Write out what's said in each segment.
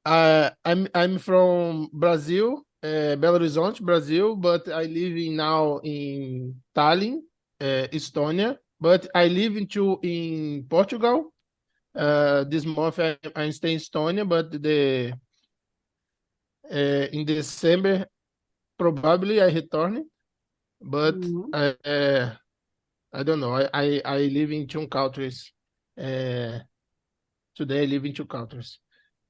I'm from Brazil, Belo Horizonte, Brazil, but I live now in Tallinn, Estonia. But I live in Portugal. This month I stay in Estonia, but in December probably I return. But Mhm. I don't know. I live in two countries. Uh, Today I live in two countries.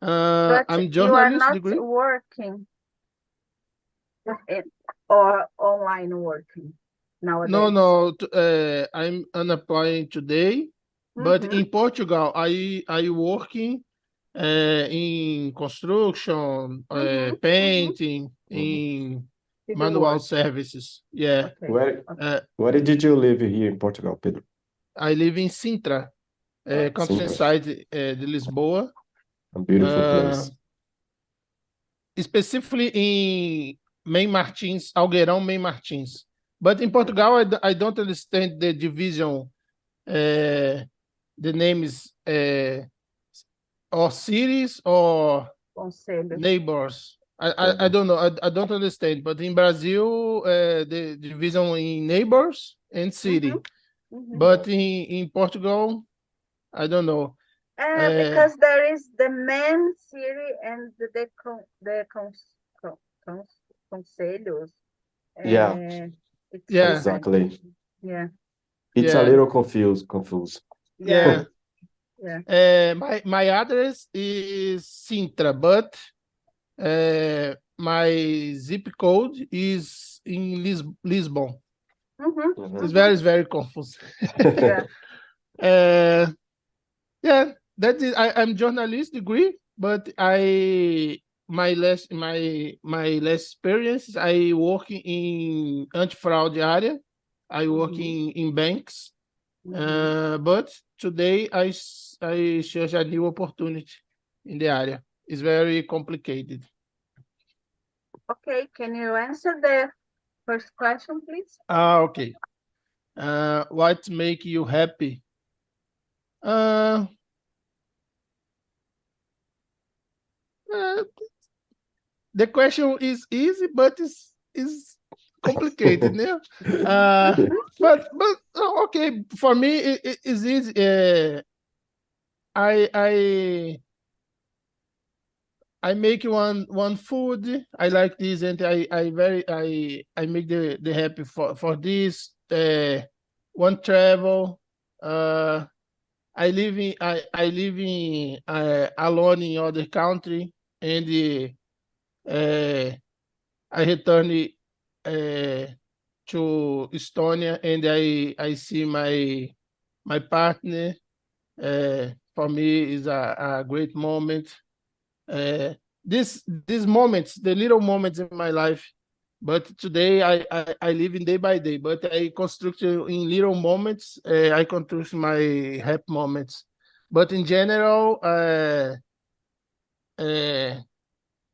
But I'm you are journalist not degree. working in, or online working No, nowadays. no. I'm unemployed today, but Mm-hmm. in Portugal I working in construction, Mm-hmm. Mm-hmm. painting, Mhm. in Did you manual work? services. Yeah. Okay. Where Okay. Uh, where did you live here in Portugal, Pedro? I live in Sintra, Sintra, countryside de Lisboa. a beautiful Uh, place. Specifically in Main Martins, Algueirão, Main Martins. But in Portugal, I don't understand the division, the names, or cities or Conselhos. neighbors. I Uh-huh. don't know. I don't understand. But in Brazil, the division in neighbors and Mm-hmm. city. Mm-hmm. But in Portugal, I don't know. Because there is the main city and con, cons, conselhos. Yeah, It's Yeah, different. exactly. Yeah. It's a yeah, little confused. Yeah. yeah. Yeah. My address is Sintra, but my zip code is in Lisbon. Mm-hmm. It's Mhm. very confused. Yeah. uh, yeah, that is. I'm journalist degree, but my last experience I work in anti-fraud area. I work Mm-hmm. in banks. Mm-hmm. But today I search a new opportunity in the area. It's very complicated. Okay. Can you answer the first question, please? Okay. What make you happy? Uh, uh, the question is easy, but is complicated, yeah. Uh, but okay, for me it is easy. I I make one food. I like this, and I make the happy for this. One travel. Uh, I live in alone in other country, and I return to Estonia, and I see my partner. For me is a great moment. uh, these moments, the little moments in my life. But today I live in day by day, but I construct in little moments. I construct my happy moments. But in general, uh,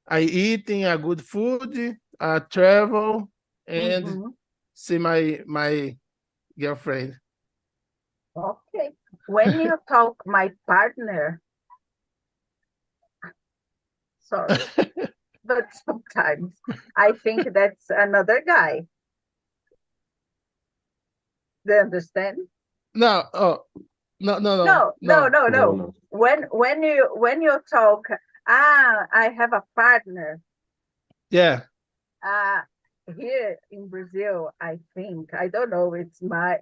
I eating a good food, travel, and Mm-hmm. see my girlfriend. Okay. When you talk my partner, sorry, but sometimes I think that's another guy. Do you understand? No, oh, no, no, no, No, no, no. no, No, no. no. When you talk, I have a partner. Yeah, Uh, Here in Brazil, I think, I don't know, it's my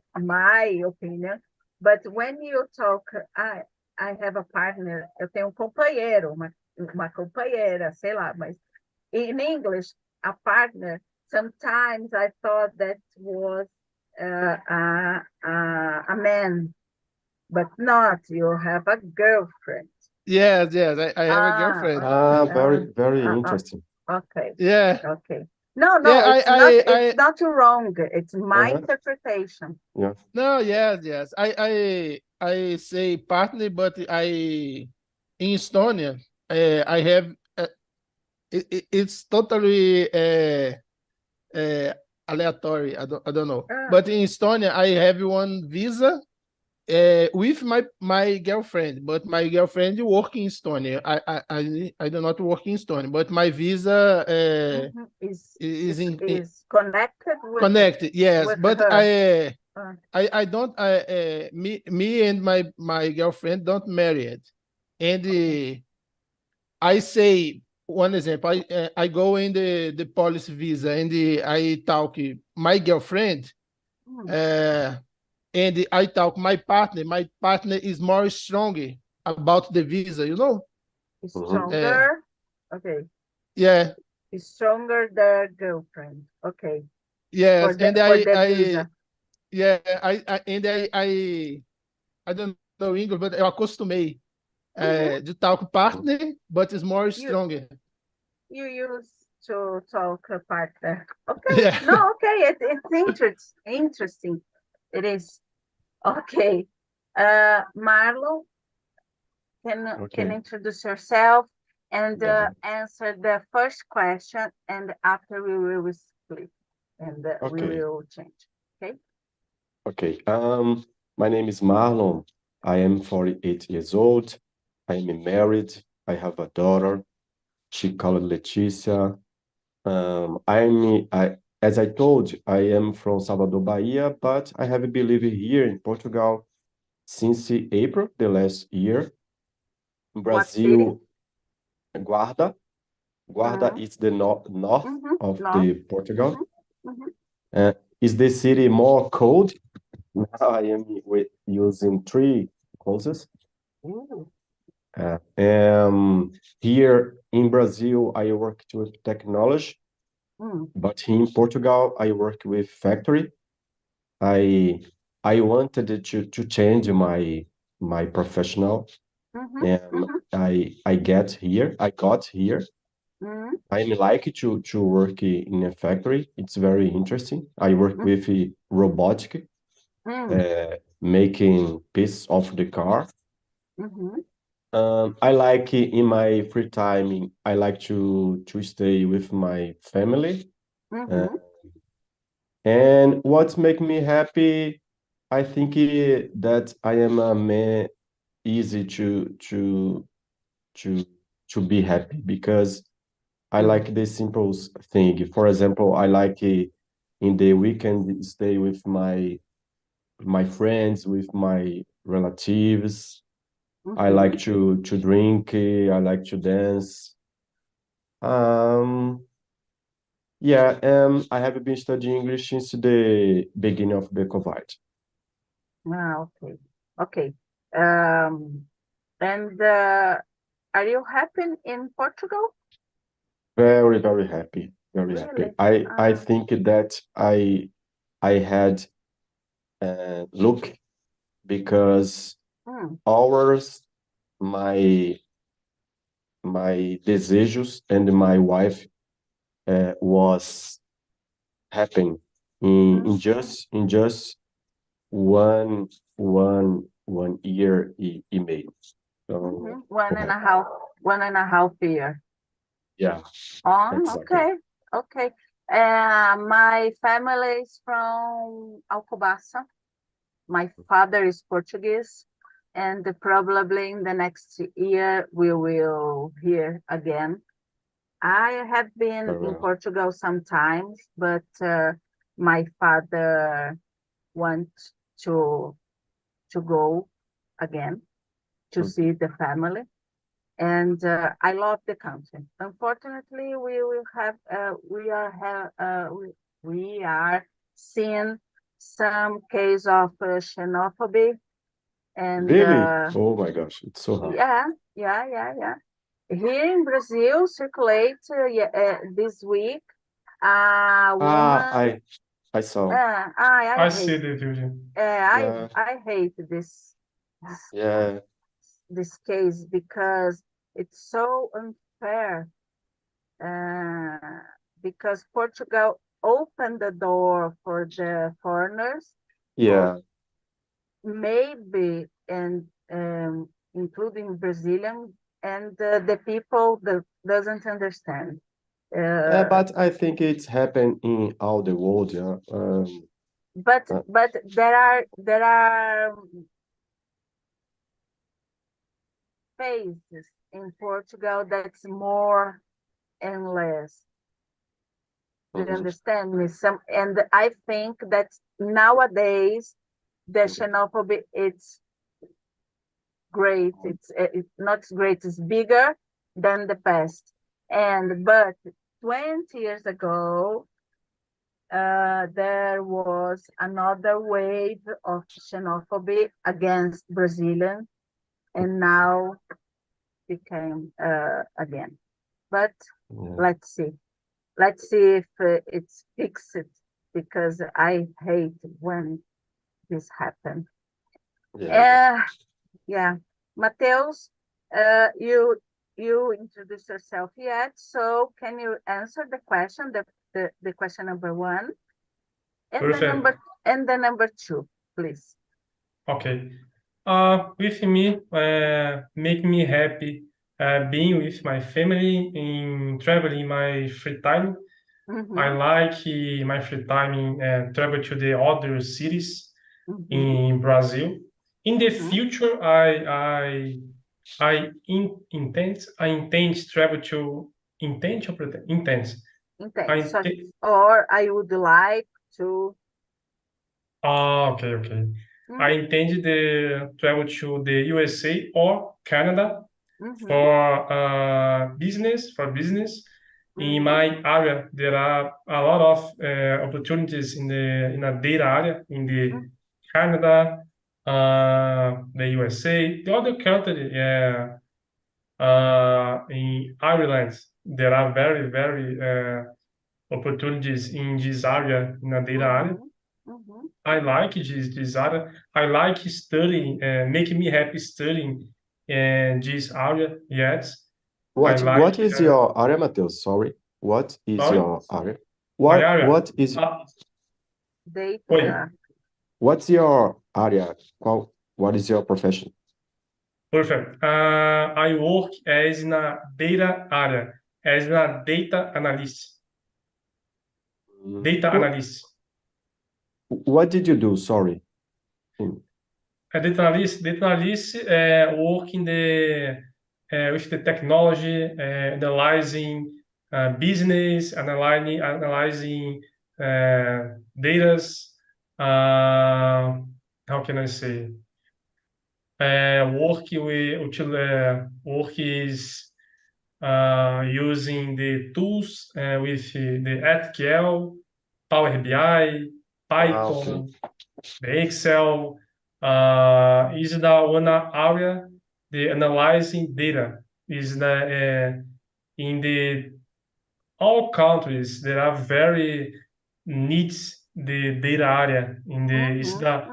opinion, but when you talk, I have a partner, eu tenho um companheiro, uma companheira, sei lá, mas in English, a partner, sometimes I thought that was a man, but not, you have a girlfriend. yes, yes. I have a Ah, girlfriend. Ah, uh, very uh, uh, interesting. okay. Yeah, Okay. No, yeah. no, it's not wrong. It's my Uh-huh. interpretation. Yeah. No, yes, yes. I say partly, but in Estonia, I have it's totally uh, aleatory. I don't know. Ah, But in Estonia, I have one visa, with my girlfriend, but my girlfriend work in Estonia. I do not work in Estonia, but my visa is connected connected. Yes, with but her. I don't. Me and my girlfriend don't married, and I say one example. I go in the policy visa and I talk my girlfriend. And I talk my partner is more stronger about the visa, you know? Stronger. Okay. Yeah. Is stronger the girlfriend. Okay. Yes, For the, and for the visa. yeah, I don't know English, but eu acostumei de talk partner, but it's more stronger. You used to talk a partner. Okay. Yeah. No, okay. It's interesting. It is. Okay. Marlon, can introduce yourself and answer the first question, and after we will split and we will change. Okay. Okay. My name is Marlon. I am 48 years old. I am married. I have a daughter. She called Leticia. As I told you, I am from Salvador, Bahia, but I have been living here in Portugal since April the last year. Brazil, Guarda. Guarda is the north of the Portugal. Is the city more cold? Now I am using 3 clothes. Here in Brazil, I work with technology, but here in Portugal, I work with factory. I wanted to change my professional, and I got here. I like to work in a factory. It's very interesting. I work with robotic, making pieces of the car. I like in my free time, I like to stay with my family. And what's make me happy, I think that I am a man easy to be happy because I like the simple thing. For example, I like in the weekend stay with my friends, with my relatives. I like to drink. I like to dance. Yeah, I have been studying English since the beginning of the COVID. Okay. Okay. And are you happy in Portugal? Very, very happy. Very happy. I think that I had luck because ours, my desejos and my wife was happening in just one year email. So One and a half year. yeah. Exactly. Okay. Okay. My family is from Alcobaça. My father is Portuguese, and probably in the next year we will hear again. I have been in Portugal sometimes, but my father wants to go again to see the family, and I love the country. Unfortunately, we are seeing some case of xenophobia, and Really? Oh my gosh, it's so hard. yeah. Here in Brazil, circulate this week. Woman. I saw. I see the video. I hate this case because it's so unfair. Because Portugal opened the door for the foreigners. Yeah. Maybe and including Brazilian and the people that doesn't understand. But I think it's happened in all the world. Yeah. But there are phases in Portugal that's more and less. Do you understand me? And I think that nowadays the xenophobia it's great. It's not great. It's bigger than the past. But 20 years ago, there was another wave of xenophobia against Brazilians, and now became again. But let's see. Let's see if it's fixed, because I hate when this happens. Yeah. Mateus, you introduced yourself yet, so can you answer the question, the question number 1, and the number 2, please? Okay. With me, make me happy being with my family, in traveling my free time. I like my free time in travel to the other cities in Brazil. In the future, I intend to travel to intend. Or I would like to. Okay. I intend to travel to the USA or Canada for business. In my area, there are a lot of opportunities in the data area in the Canada, the USA, the other country. In Ireland, there are very opportunities in this area, in the data area. I like this area. I like studying, making me happy studying in this area. Yes. What is your area, Mateus? Sorry. What is your area? What is data? What's your area? What is your profession? Perfect. I work as in a data area, as a data analyst. What did you do? Sorry. A data analyst work in with the technology, analyzing business, analyzing data. How can I say? Work is using the tools with the SQL, Power BI, Python, the Excel. Is the one area the analyzing data is in the all countries there are very needs the data area in the is the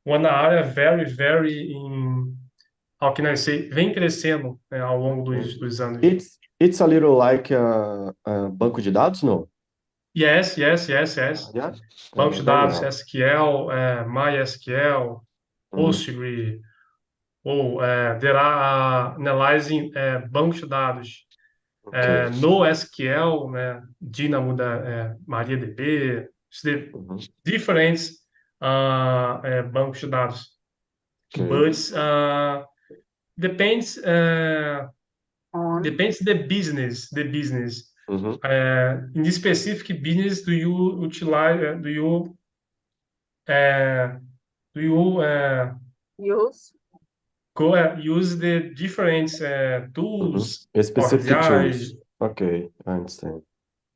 one area very in how can I say vem crescendo ao longo dos anos. It's a little like banco de dados, no? Yes. Yeah. Banco de dados, SQL, MySQL, Postgre, there are analyzing bancos de dados. No SQL, Dynamo da MariaDB, diferentes bancos de dados. But depends the business. In this specific business, do you utilize? Do you use? Use the different tools, specific tools. Okay, I understand.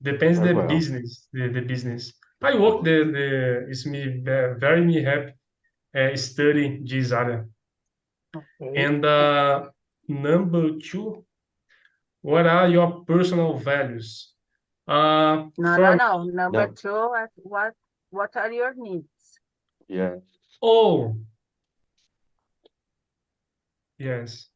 Depends the business, the business. I work it's me very me happy studying this area. And number 2, what are your personal values? No. Number 2, what are your needs? Yeah. Oh. Yes.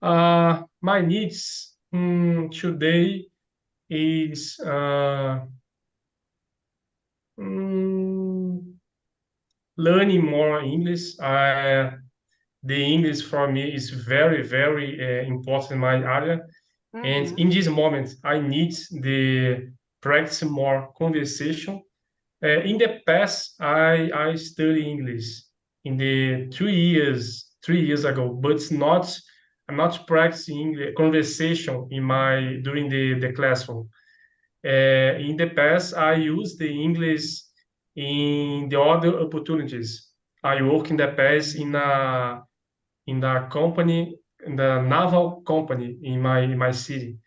My needs today is learning more English. The English for me is very important in my area. And in this moment, I need the practice more conversation. In the past, I study English. In the 3 3 years ago, but it's not. I'm not practicing the conversation during the classroom. In the past, I used the English in the other opportunities. I work in the past in the company, in the naval company in my city,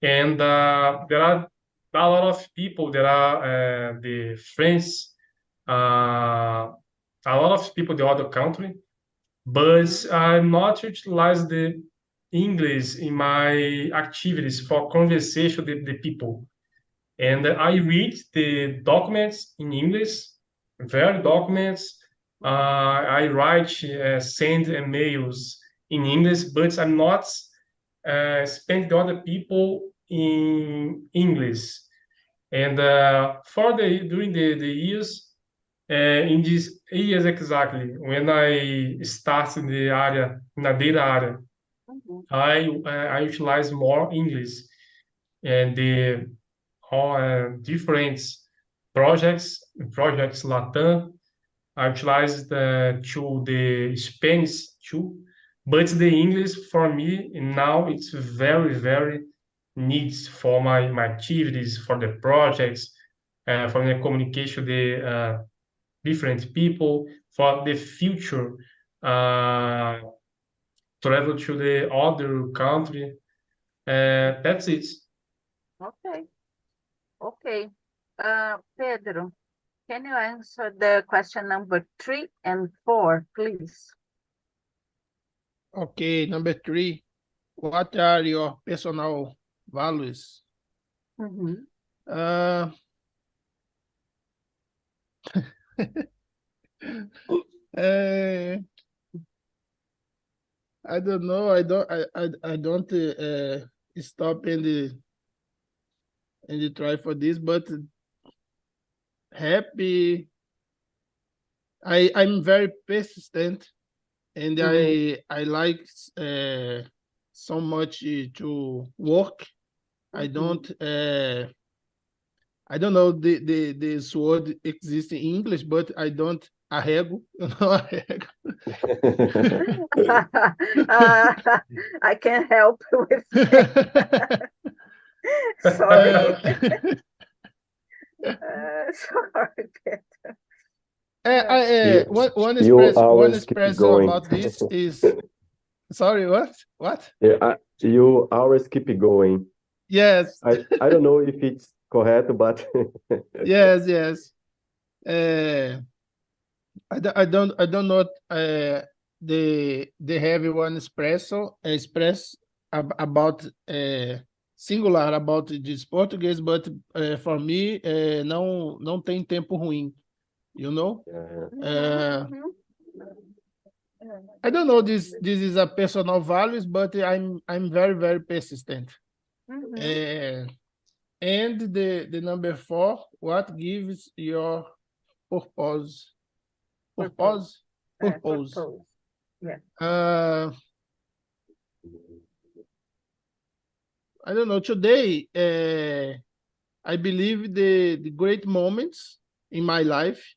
and there are a lot of people. There are the friends, a lot of people in the other country, but I'm not utilize the English in my activities for conversation with the people. And I read the documents in English, very documents. I write, send emails in English, but I'm not spend the other people in English. And during the years, in these years exactly, when I started in the data area, I utilize more English and the all different projects Latam. I utilized to the Spanish too, but the English for me now it's very very needs for my activities, for the projects, for the communication with the different people, for the future travel to the other country. That's it. Okay. Okay. Pedro, can you answer the question number 3 and 4, please? Okay, number 3. What are your personal values? Uh, uh, I don't know. I don't stop in the try for this, but happy. I'm very persistent, and I like so much to work. I don't know this word exists in English, but I don't arrego. You know, arrego. I can help with that. Sorry. Sorry, Pedro. Always keep expression going. about this is sorry, what? You always keep it going. Yes. I don't know if it's correct, but yes. I don't know the heavy one express about singular about this Português, but for me não tem tempo ruim, you know. I don't know this is a personal values, but I'm very very persistent. And the number 4, what gives your purpose? Purpose. Yeah. I don't know. Today, I believe the great moments in my life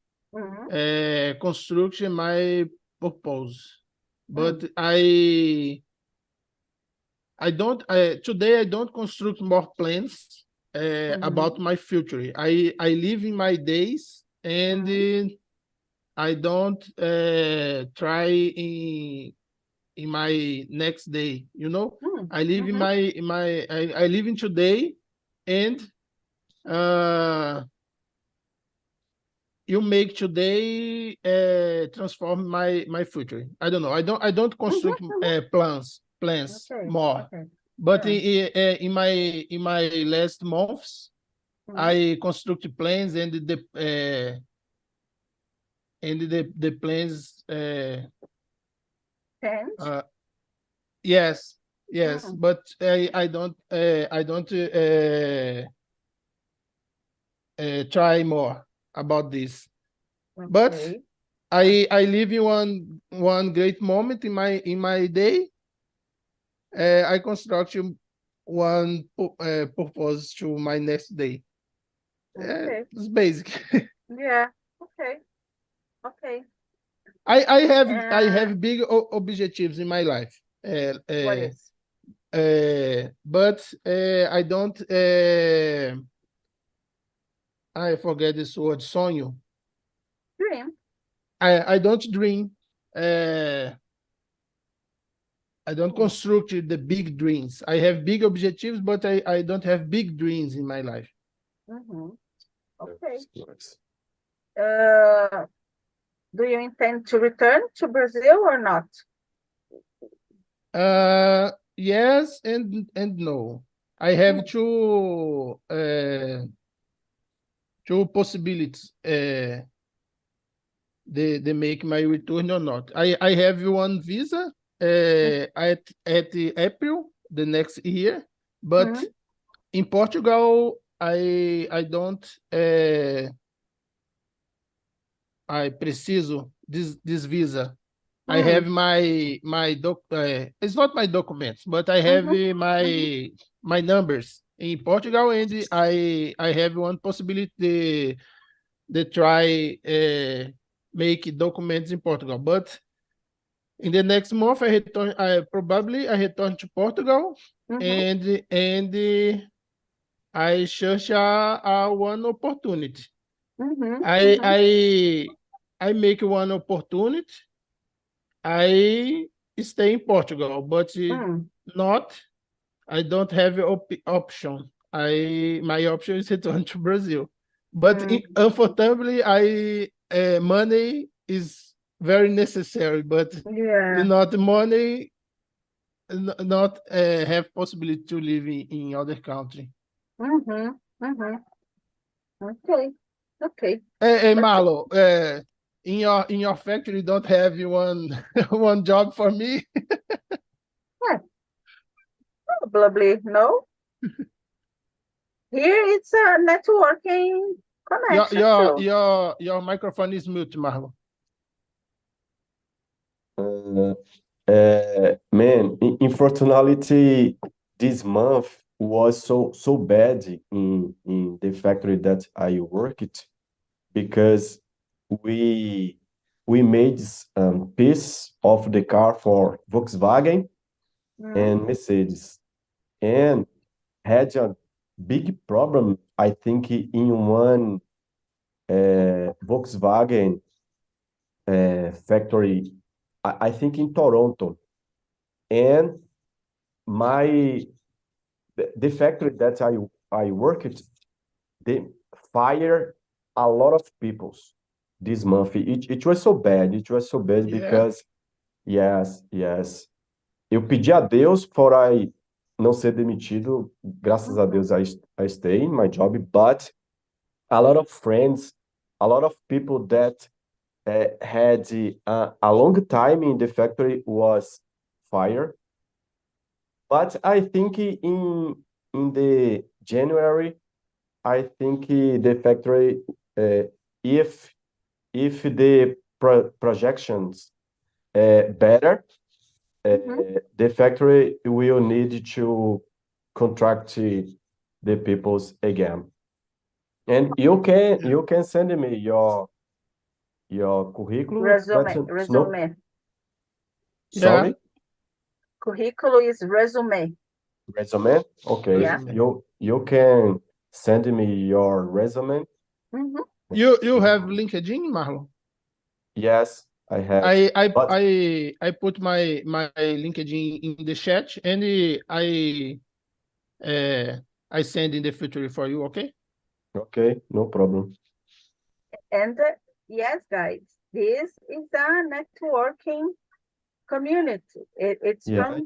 construction my purpose, but I don't today I don't construct more plans about my future. I live in my days, and I don't try in my next day, you know. I live in I live in today, and you make today transform my future. I don't know. I don't construct plans more. But in my last months, I construct plans, and the plans yes, but I don't try more about this. But I live in one great moment in my day. I construct one purpose to my next day. It's basic. Yeah. Okay. I have Uh, big objectives in my life. What is? But I don't I forget this word, sonho. Dream. I don't dream. I don't construct the big dreams. I have big objectives, but I don't have big dreams in my life. Okay. Nice. Do you intend to return to Brazil or not? Yes and no. I have two possibilities. They make my return or not. I have one visa at the April the next year, but in Portugal I don't I preciso this visa. I have my it's not my documents, but I have my numbers in Portugal, and I have one possibility they try make documents in Portugal. But in the next month, I return. I return to Portugal, and I search one opportunity. I make one opportunity. I stay in Portugal, but not. I don't have option. My option is return to Brazil, but unfortunately, money is very necessary. But not money, not have possibility to live in other country. Okay. Okay. Hey, Marlo, in your factory, don't have one one job for me? Probably no. Here it's a networking connection too. Your microphone is mute, Marlo. Man, unfortunately, this month was so bad in the factory that I worked because we made piece of the car for Volkswagen and Mercedes, and had a big problem, I think, in one Volkswagen factory, I think in Toronto. And the factory that I worked, they fired a lot of people this month. It was so bad. It was so bad because, yes. Eu pedi a Deus for I não ser demitido. Graças a Deus I stay in my job, but a lot of friends, a lot of people that had a long time in the factory was fired. But I think in the January, I think the factory, if the projections better, the factory will need to contract the peoples again. And you can send me your curriculum. Resume. Sorry? Curriculum is resume. Resume? Okay. Yeah. You can send me your resume. You have LinkedIn, Marlon? Yes, I have. I put my LinkedIn in the chat, and I send in the future for you. Okay. Okay, no problem. And yes, guys, this is a networking community. It's from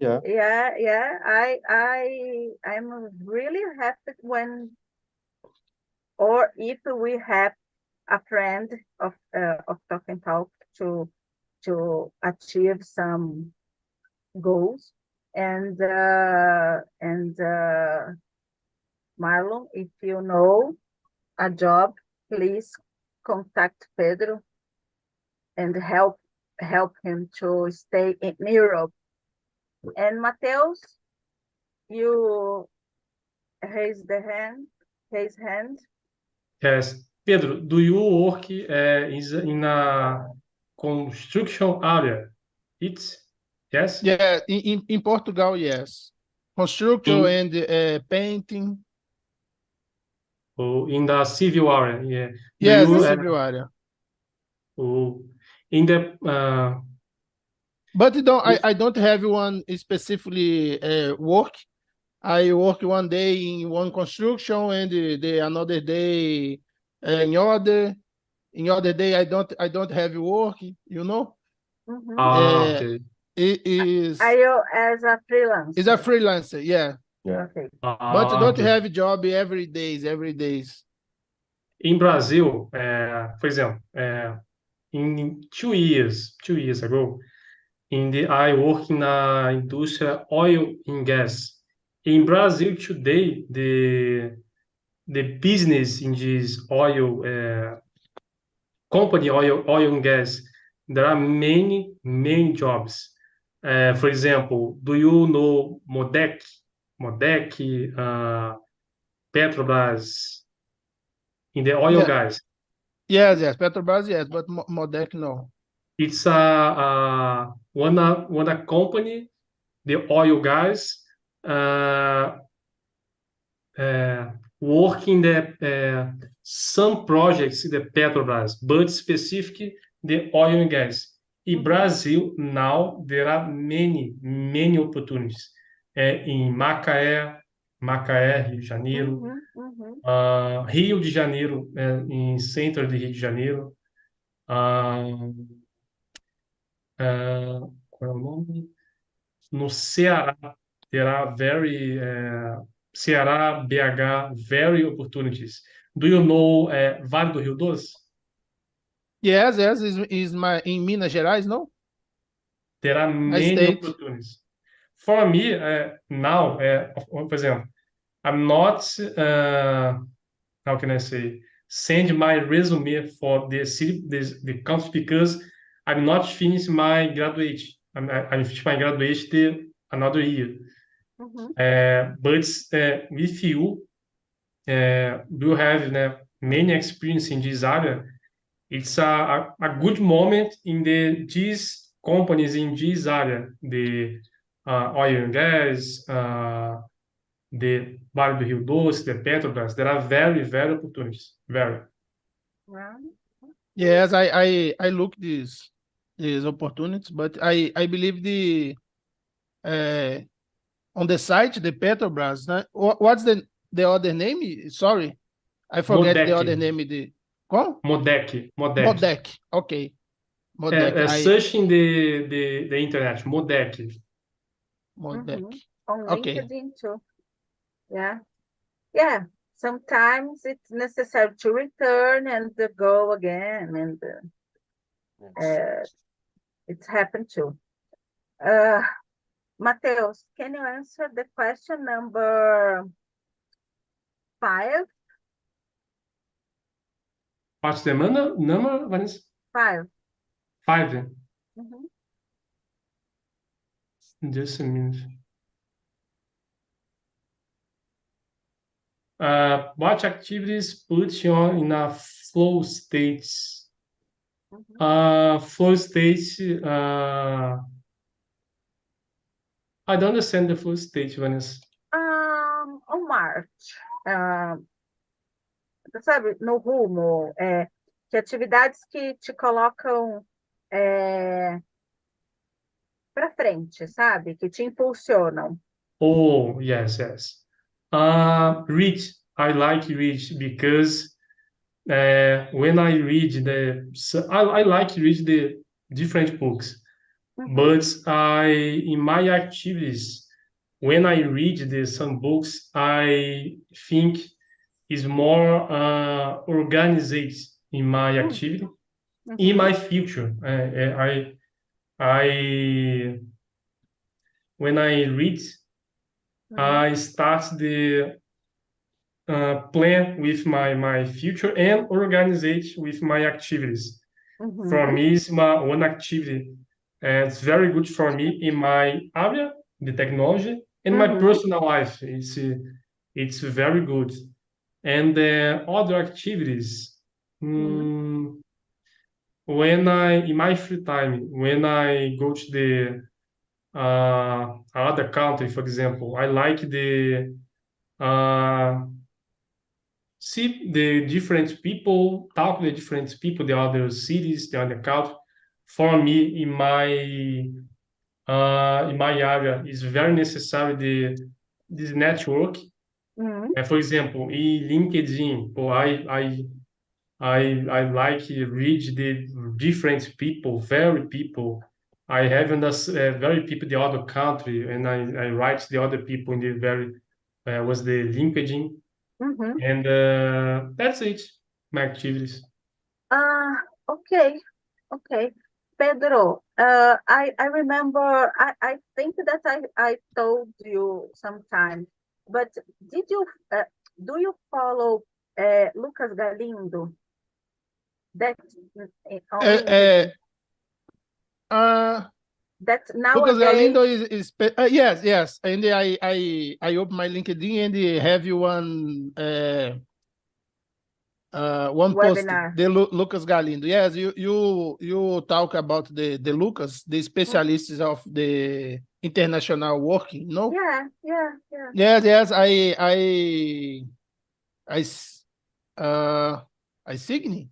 I'm really happy when, or if we have a friend of Talk and Talk to achieve some goals, and Marlon, if you know a job, please contact Pedro and help him to stay in Europe. And Mateus, you raise his hand. Yes. Pedro, do you work in a construction area. It's yes. Yeah, in Portugal, yes. Construction In, and painting. in the civil area, yeah. Do Yes, the you civil area. in the But I don't have one specifically work. I work one day in one construction and the another day in other day I don't have work, you know. Uh, okay. it is Are you as a is a freelancer? freelancer, yeah. Yeah. Okay. But don't Okay. have job every days. In Brazil, for example, in 2 years ago, I work in a industry oil and gas. In Brazil today, the business in this oil company oil and gas, there are many jobs. For example, do you know Modec, Petrobras in the oil and Yeah, gas? yes. Petrobras, yes, but Modec no. It's one company, the oil guys, uh, working the some projects in the Petrobras, but specific the oil and gas. In Brazil now there are many opportunities in Macaé, Rio de Janeiro, Rio de Janeiro, em centro de Rio de Janeiro. Qual é o nome? No Ceará, terá Ceará, BH, very opportunities. Do you know Vale do Rio Doce? Yes, is my in Minas Gerais, no? Terá My many state. opportunities. For me, now, for example, I'm not, how can I say, send my resume for the city, the country because I'm not finished my graduate. I'm finished my graduate another year. But with you, do you have many experience in this area? It's a good moment in these companies in this area, the oil and gas, the Vale do Rio Doce, the Petrobras. There are very opportunities. Very. Yes, I look these opportunities, but I believe uh, on the site the Petrobras. What's the other name? Sorry, I forget the Modec. other name. The qual? Modec. Modec. Okay, Modec. Searching the internet. Modec. Modec. On Okay. LinkedIn too. Yeah. Sometimes it's necessary to return and to go again, and it's happened too. Mateus, can you answer the question number 5? What's the number, Vanessa? 5. 5. Just a minute. What activities put you in a flow state? Flow state. I don't understand the flow state, Vanessa. On Marte, sabe, no rumo, que atividades que te colocam para frente, sabe? Que te impulsionam. Oh, yes. Read. I like read because when I read I like read the different books, but in my activities, when I read some books, I think is more organized in my activity, in my future. I when I read, I start the plan with my future and organize it with my activities. For me, it's one activity. It's very good for me in my area, the technology, and my personal life. It's very good. And the other activities, in my free time, when I go to the another country, for example, I like the see the different people, talk to the different people, the other cities, the other country. For me, in my area, is very necessary this network. For example, in LinkedIn, I like read the different people, very people. I have very people the other country, and I write the other people in the very was the LinkedIn, and that's it. My activities. Okay, okay. Pedro, I remember, I think that I told you sometime, but did you, do you follow Lucas Galindo? That on LinkedIn, that Lucas Galindo nowadays yes, and I open my LinkedIn and they have you one post, webinar. the Lucas Galindo. Yes, you talk about the Lucas, the specialists of the international working, no? Yeah. Yes, I sign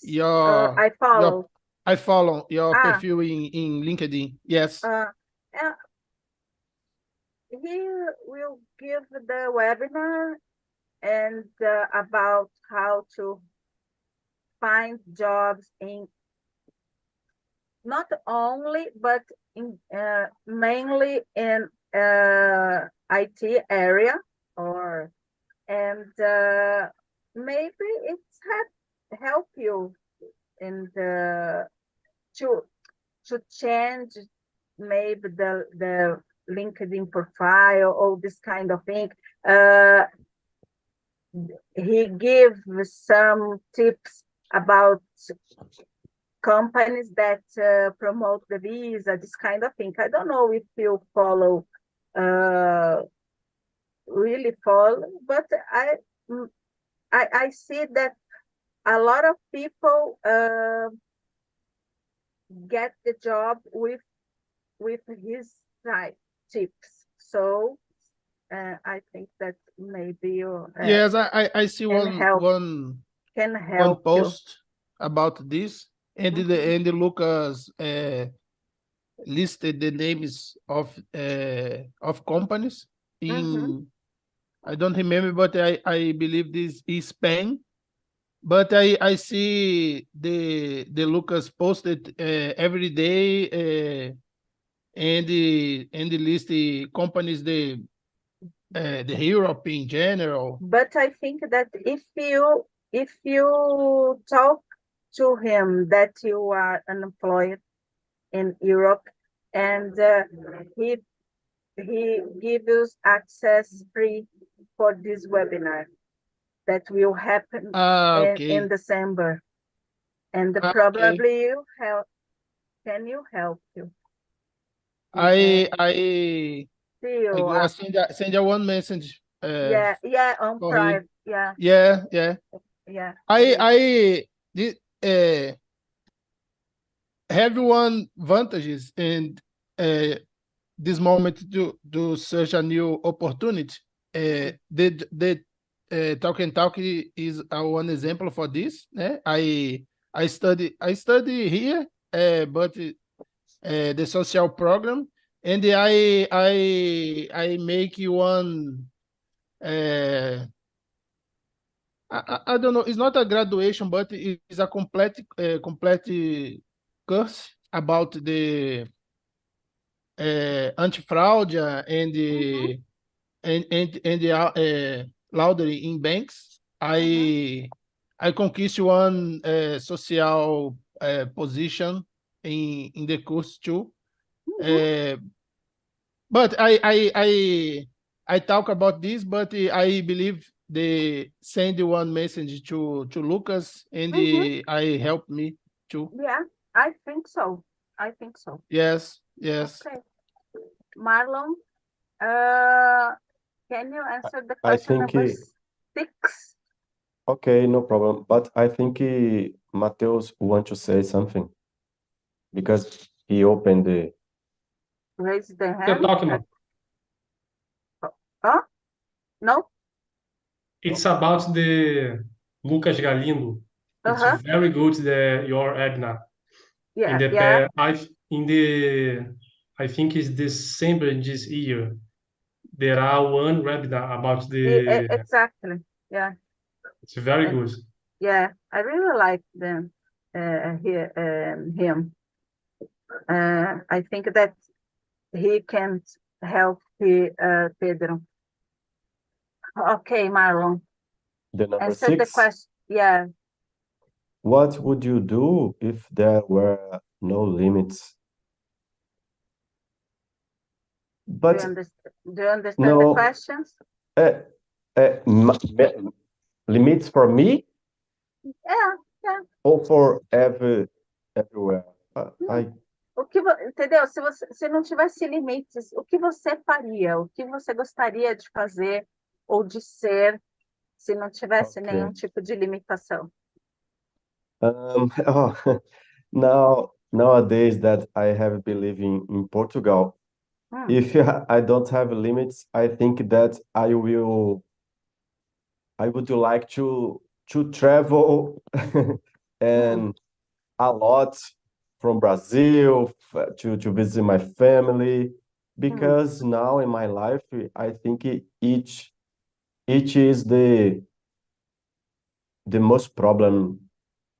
your I follow. I follow your Ah, profile in LinkedIn. Yes. uh, he will give the webinar and about how to find jobs in not only but in mainly in IT area or and maybe it's help you in the to change maybe the LinkedIn profile or this kind of thing. He gives some tips about companies that promote the visa, this kind of thing. I don't know if you follow, really follow, but I see that a lot of people get the job with his tips. So I think that maybe you Yes, I see can help one post about this, and the Lucas listed the names of companies in I don't remember, but I believe this is Spain. But I see the Lucas posted every day, and the list the companies the Europe in general. But I think that if you talk to him that you are unemployed in Europe and he gives you access free for this webinar that will happen in December, and probably you help. Can you help you? I go send you one message. Yeah, on private. Yeah. I did have one advantages and this moment to search a new opportunity. The Talk and Talk is one example for this. I study here, but the social program, and I make one. I don't know. It's not a graduation, but it's a complete course about the anti-fraud and the laundering in banks. I conquist one social position in the course too. But I talk about this, but I believe they send one message to Lucas, and I help me too. Yeah, I think so. Yes. Okay. Marlon, can you answer the I question think number 6? Okay, no problem. But I think Mateus want to say something because he opened the. Raise the You're hand. talking about. Huh? No? It's about the Lucas Galindo. It's Uh-huh. very good your Edna. In Yeah, the yeah. I think it's December this year. There are one webinar about the. Exactly. Yeah. It's very And good. yeah, I really like them. Him. I think that he can help Pedro. Okay, Marlon. The number Answer the 6. question. Yeah. What would you do if there were no limits? Do you But understand the no, questions? limits for me Yeah, yeah. or for everywhere? Não. Entendeu? Se não tivesse limites, o que você faria? O que você gostaria de fazer ou de ser se não tivesse Okay. nenhum tipo de limitação? Nowadays that I have been living in Portugal, if I don't have limits, I think that I would like to travel and a lot from Brazil to visit my family, because now in my life I think each is the most problem.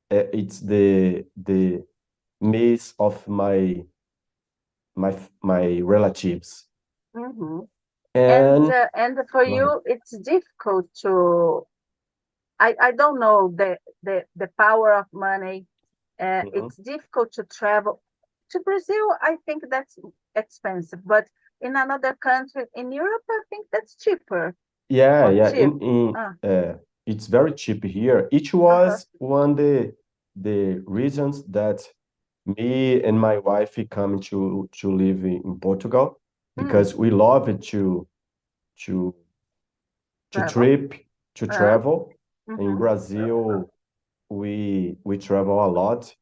It's the miss of my relatives. Uhum. And And for you, it's difficult to. I don't know the power of money. It's difficult to travel to Brazil. I think that's expensive, but in another country in Europe, I think that's cheaper. Yeah, Or yeah. cheap. It's very cheap here. It was one the reasons that me and my wife come to live in Portugal, because we love it to travel. In Brazil, we travel a lot.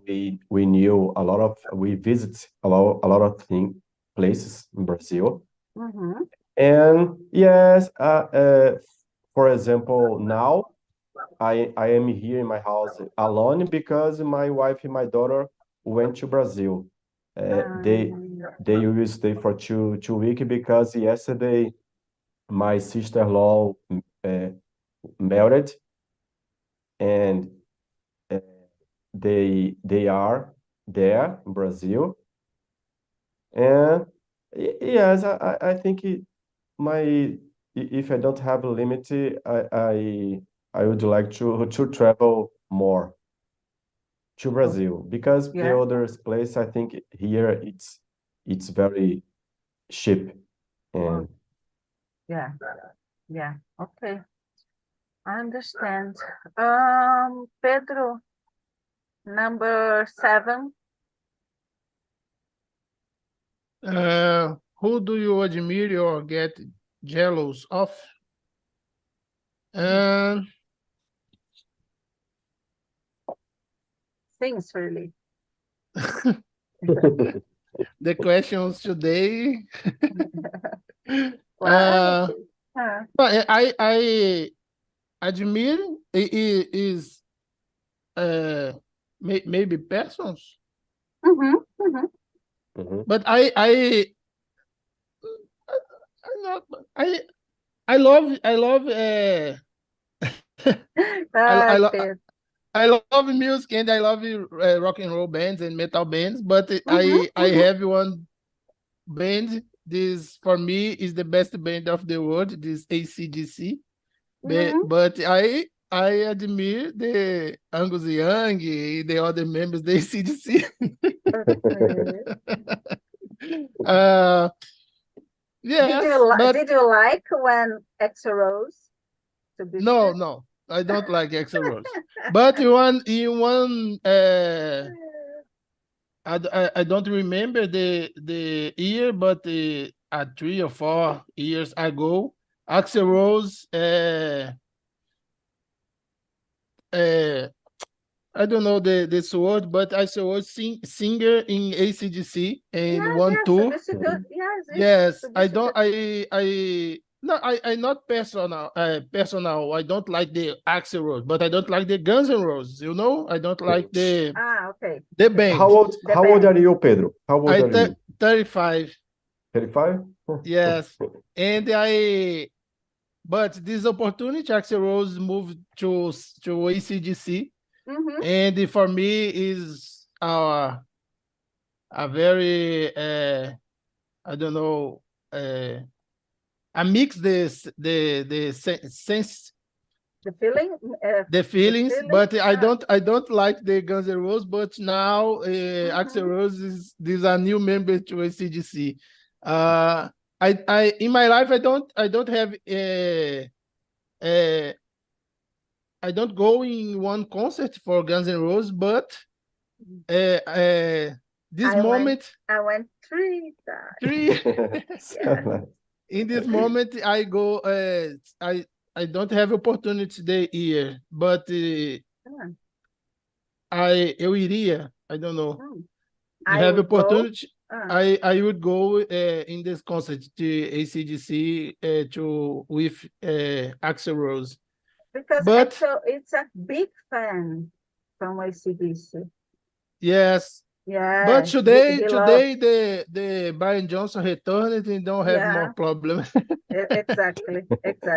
We knew a lot of we visit a lot of places in Brazil. And yes, for example, now I am here in my house alone because my wife and my daughter went to Brazil. They will stay for two weeks, because yesterday my sister-in-law married, and they are there in Brazil. And yes, I think if I don't have a limit, I would like to travel more to Brazil, because the other place, I think here it's very cheap. And Yeah. Okay. I understand. Pedro, number 7. Who do you admire or get jealous of? Things really. The questions today. Wow. I admire is maybe persons, but I love I love music, and I love rock and roll bands and metal bands, but I have one band. This for me is the best band of the world. This AC/DC, but I admire the Angus Young and the other members of the AC/DC. Yes, did you like when Axl Rose? No, I don't like Axl Rose. But in one I don't remember the year, but 3 or 4 years ago, Axl Rose I don't know this word, but I saw a singer in ACDC and Yes, one yes, tour. this is good. Yes, Yes, this I is don't. good. I not personal. Personal. I don't like the Axl Rose, but I don't like the Guns N' Roses. You know, I don't like the Okay. band. How old are you, Pedro? How old I are you? 35. 35? Yes, and but this opportunity, Axl Rose moved to ACDC, and for me is a very I don't know. I mix sense The feeling, the feelings, but I ah. don't like the Guns N' Roses. But now Axl Rose is a new member to ACDC. I in my life I don't have I don't go in one concert for Guns N' Roses, but this moment I went 3 times. three Yeah. in this moment I go I don't have opportunity the year, but eu iria, I don't know. You have opportunity. I would go in this concert to ACDC with Axl Rose. Because But it's a big fan from ACDC. Yes. Yeah. But today loves. the Brian Johnson returned and don't have more problem. Exactly.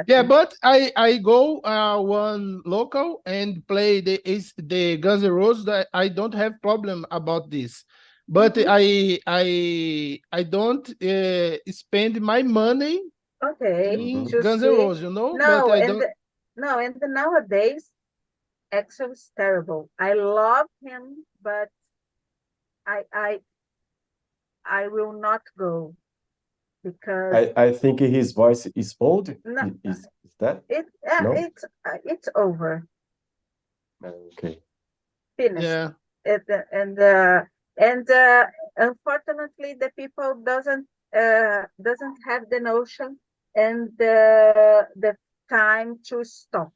Yeah, but I go one local and play the Guns N' Roses. That I don't have problem about this, but I don't spend my money in Guns N' Roses, you know. No, but I don't. and nowadays, Axel is terrible. I love him, but I will not go because I think his voice is old. No, Is that? No? It's over. Okay. Finished. Yeah. And unfortunately, the people doesn't have the notion and the time to stop.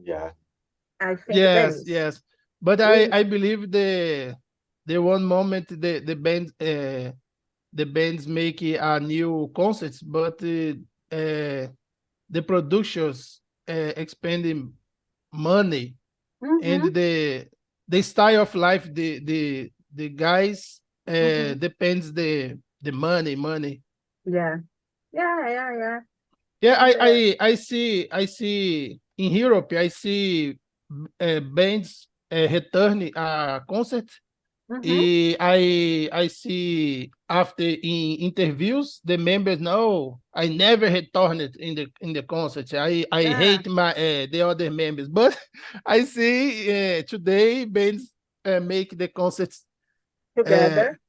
Yeah. I think that is. Yes. But I believe the one moment the bands make a new concerts, but the producers expending money and the style of life the guys depends the money. Yeah. Yeah, I see in Europe. I see bands returning a concert. I see after in interviews the members know I never returned in the concert. I hate my the other members, but I see today bands make the concerts together.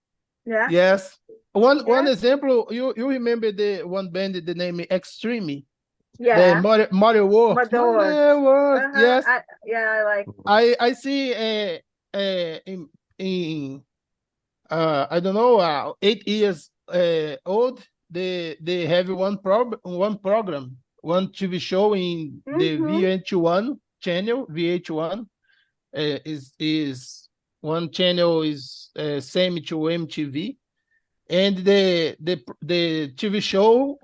Yeah. Yes. One example, you remember the one band, the name Extreme? Yeah. The Mario World. Yes. I like. I see in I don't know 8 years old. They have one program, one TV show in the VH1 channel. VH1 is one channel is same to MTV. And the TV show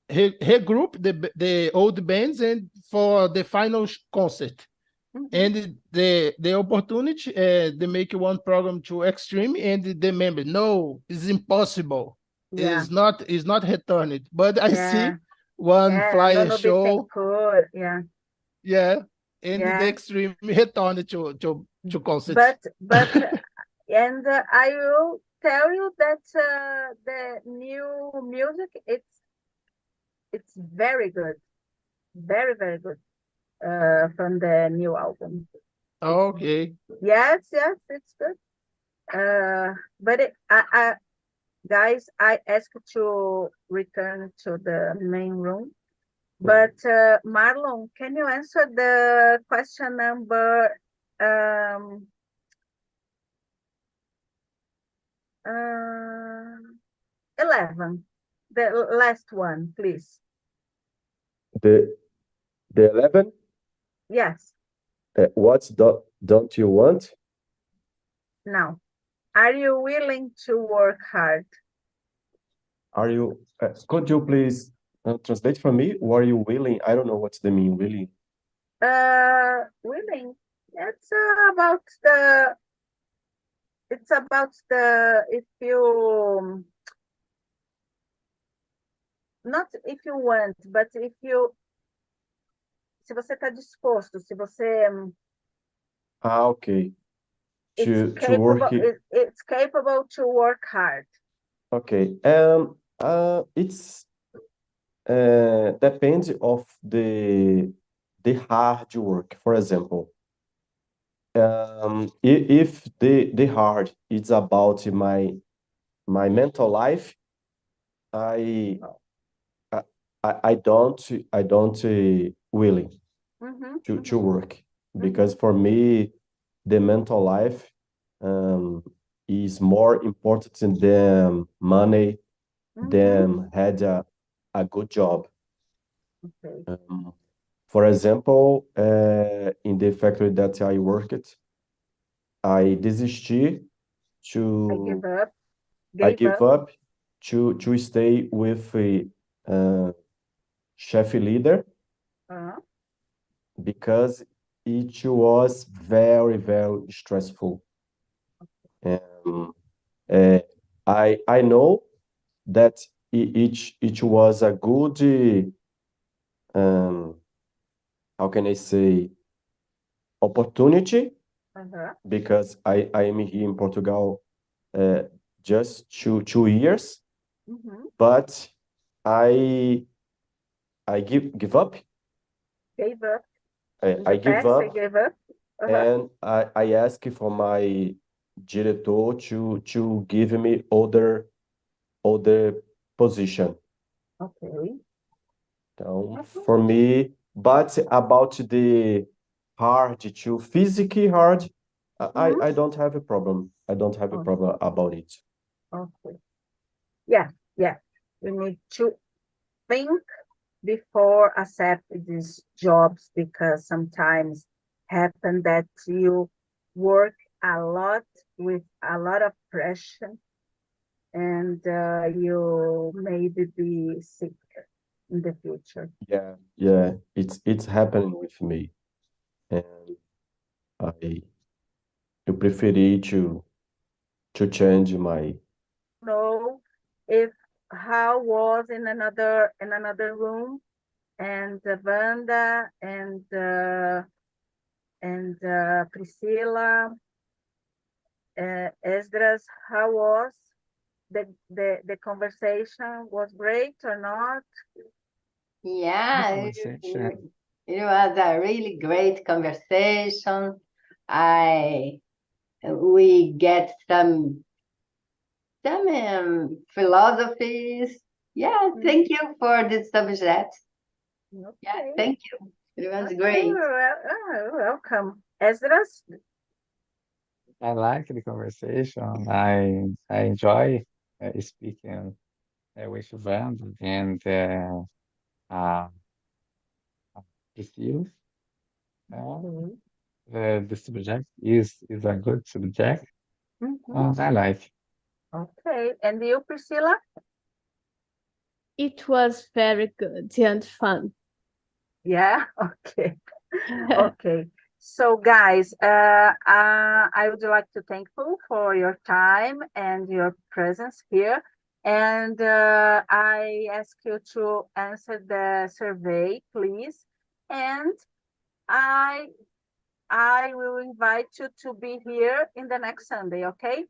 regroup the old bands and for the final concert. And the opportunity they make one program to Extreme and the member no, it's impossible. Yeah. It's not returned. But I see one flyer show. Yeah. And the Extreme returned to concert. But and I will tell you that the new music it's very good, very good from the new album. Okay. Yes, it's good. But guys, I ask to return to the main room. But Marlon, can you answer the question number 11, the last one, please? The 11? Yes. Don't you want? Now, are you willing to work hard? Are you? Could you please translate for me? Were you willing? I don't know what's the mean, willing. Willing. It's about the. It's about the if you not if you want, but if you se você está disposto, se você Ah, okay. it's To work. it's capable to work hard. Okay. It's depends of the hard work. For example, if the hard is about my mental life, I don't willing to work, because for me the mental life is more important than money, than had a good job. Okay. For example, in the factory that I worked, I desisted to I give up. to stay with a chef leader, because it was very, very stressful. I know that it was a good how can I say, opportunity, because I am here in Portugal just 2 years, but I give up. Gave up. I give up, gave up. and I ask for my diretor to give me other position. Okay. Então, for me, but about the hard to physically hard, I don't have a problem. I don't have a problem about it. Okay. Yeah. You need to think before accept these jobs, because sometimes happen that you work a lot with a lot of pressure, and you maybe be sick in the future. Yeah, it's happening with me, and I prefer to change my. Know if how was in another room, and Wanda and Priscilla, Esdras, how was the conversation? Was great or not? Yeah, Conversation. it was a really great conversation. We get some philosophies. Yeah, thank you for this subject. Okay. Yeah, thank you. It was Okay, great. welcome. Esdras? I like the conversation. I enjoy speaking with Van and Priscilla. The subject is a good subject. I like. Okay, and you, Priscilla? It was very good and fun. Yeah, okay. Okay. So guys, I would like to thank you for your time and your presence here. And I ask you to answer the survey, please. And I will invite you to be here in the next Sunday, okay?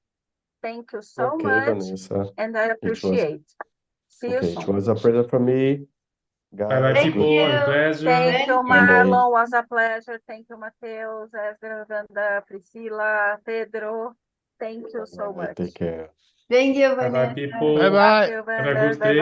Thank you so Okay, much. Vanessa. And I appreciate. See you Okay, soon. it was a pleasure for me. Bye Guys, bye, Thank people. you. Pleasure. Thank you, Thank you. Marlon. Was a pleasure. Thank you, Mateus, Esther, Wanda, Priscila, Pedro. Thank you so much. take care. Thank you, Bye bye, Vanessa. people. Bye bye. Thank you, Have a Wanda. good day.